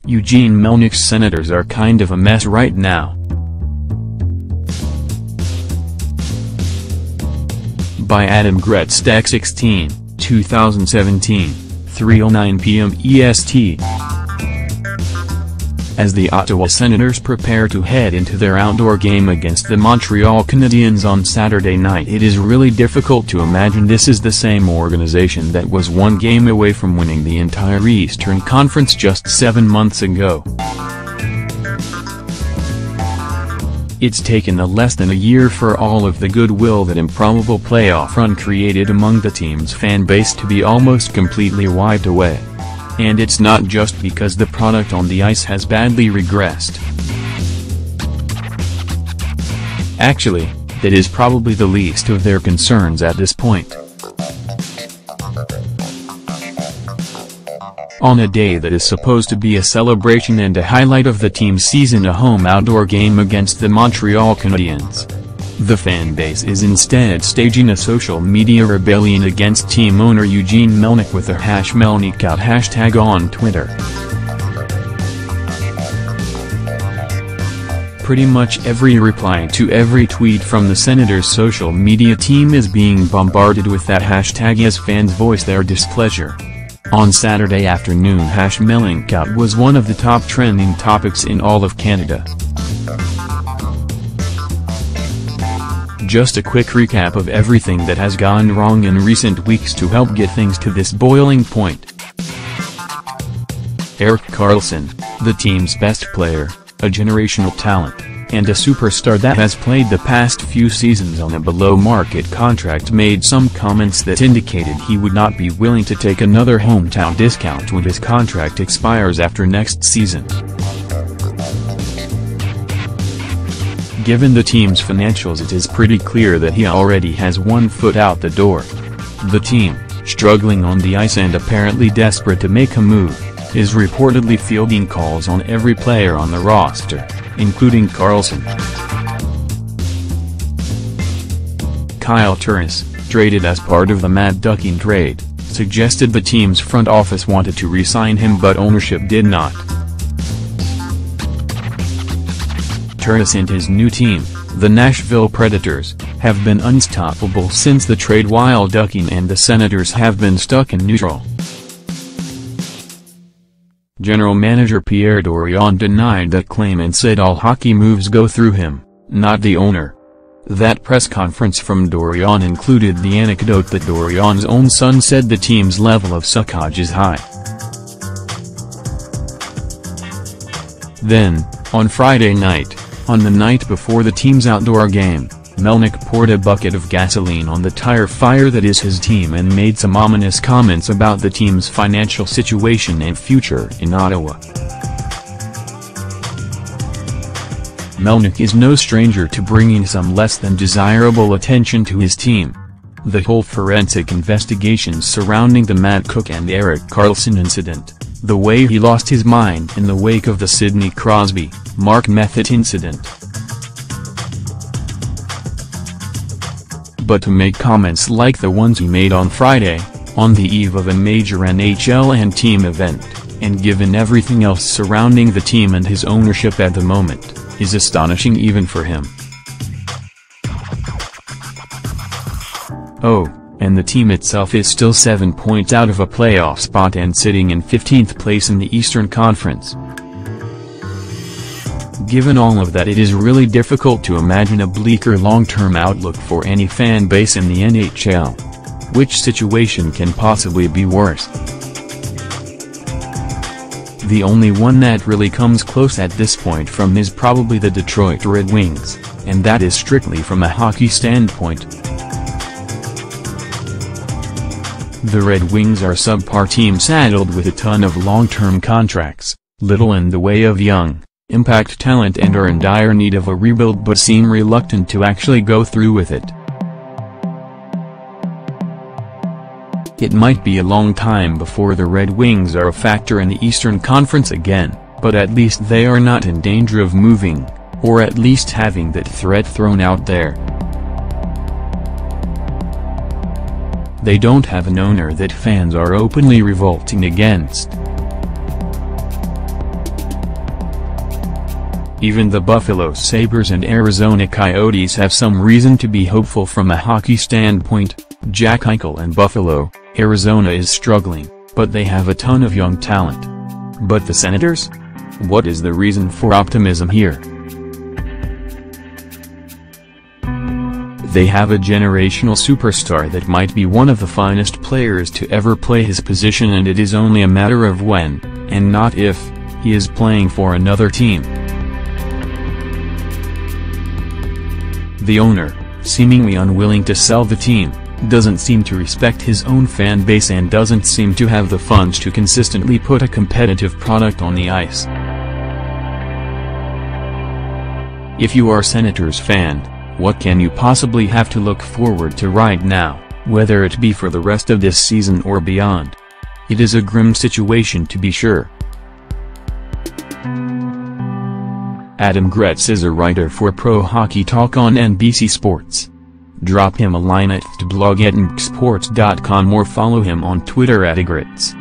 Eugene Melnyk Senators are kind of a mess right now. By Adam Gretztek 16, 2017, 3:09 p.m. EST. As the Ottawa Senators prepare to head into their outdoor game against the Montreal Canadiens on Saturday night, it is really difficult to imagine this is the same organization that was one game away from winning the entire Eastern Conference just 7 months ago. It's taken less than a year for all of the goodwill that improbable playoff run created among the team's fan base to be almost completely wiped away. And it's not just because the product on the ice has badly regressed. Actually, that is probably the least of their concerns at this point. On a day that is supposed to be a celebration and a highlight of the team's season, a home outdoor game against the Montreal Canadiens, the fan base is instead staging a social media rebellion against team owner Eugene Melnyk with a #MelnykOut hashtag on Twitter. Pretty much every reply to every tweet from the Senators' social media team is being bombarded with that hashtag as fans voice their displeasure. On Saturday afternoon, #MelnykOut was one of the top trending topics in all of Canada. Just a quick recap of everything that has gone wrong in recent weeks to help get things to this boiling point. Erik Karlsson, the team's best player, a generational talent, and a superstar that has played the past few seasons on a below-market contract, made some comments that indicated he would not be willing to take another hometown discount when his contract expires after next season. Given the team's financials, it is pretty clear that he already has one foot out the door. The team, struggling on the ice and apparently desperate to make a move, is reportedly fielding calls on every player on the roster, including Karlsson. Kyle Turris, traded as part of the Matt Duchene trade, suggested the team's front office wanted to re-sign him but ownership did not. Turris and his new team, the Nashville Predators, have been unstoppable since the trade, while Duchene and the Senators have been stuck in neutral. General manager Pierre Dorion denied that claim and said all hockey moves go through him, not the owner. That press conference from Dorion included the anecdote that Dorion's own son said the team's level of suckage is high. Then, on Friday night, on the night before the team's outdoor game, Melnyk poured a bucket of gasoline on the tire fire that is his team and made some ominous comments about the team's financial situation and future in Ottawa. Melnyk is no stranger to bringing some less than desirable attention to his team. The whole forensic investigations surrounding the Matt Cook and Erik Karlsson incident, the way he lost his mind in the wake of the Sidney Crosby, Mark Method incident. But to make comments like the ones he made on Friday, on the eve of a major NHL and team event, and given everything else surrounding the team and his ownership at the moment, is astonishing even for him. Oh, and the team itself is still 7 points out of a playoff spot and sitting in 15th place in the Eastern Conference. Given all of that, it is really difficult to imagine a bleaker long-term outlook for any fan base in the NHL. Which situation can possibly be worse? The only one that really comes close at this point from is probably the Detroit Red Wings, and that is strictly from a hockey standpoint. The Red Wings are a subpar team saddled with a ton of long-term contracts, little in the way of young, impact talent, and are in dire need of a rebuild but seem reluctant to actually go through with it. It might be a long time before the Red Wings are a factor in the Eastern Conference again, but at least they are not in danger of moving, or at least having that threat thrown out there. They don't have an owner that fans are openly revolting against. Even the Buffalo Sabres and Arizona Coyotes have some reason to be hopeful from a hockey standpoint. Jack Eichel and Buffalo, Arizona is struggling, but they have a ton of young talent. But the Senators? What is the reason for optimism here? They have a generational superstar that might be one of the finest players to ever play his position, and it is only a matter of when, and not if, he is playing for another team. The owner, seemingly unwilling to sell the team, doesn't seem to respect his own fan base and doesn't seem to have the funds to consistently put a competitive product on the ice. If you are Senators fan, what can you possibly have to look forward to right now, whether it be for the rest of this season or beyond? It is a grim situation to be sure. Adam Gretz is a writer for Pro Hockey Talk on NBC Sports. Drop him a line at blog@nksports.com or follow him on Twitter @agritz.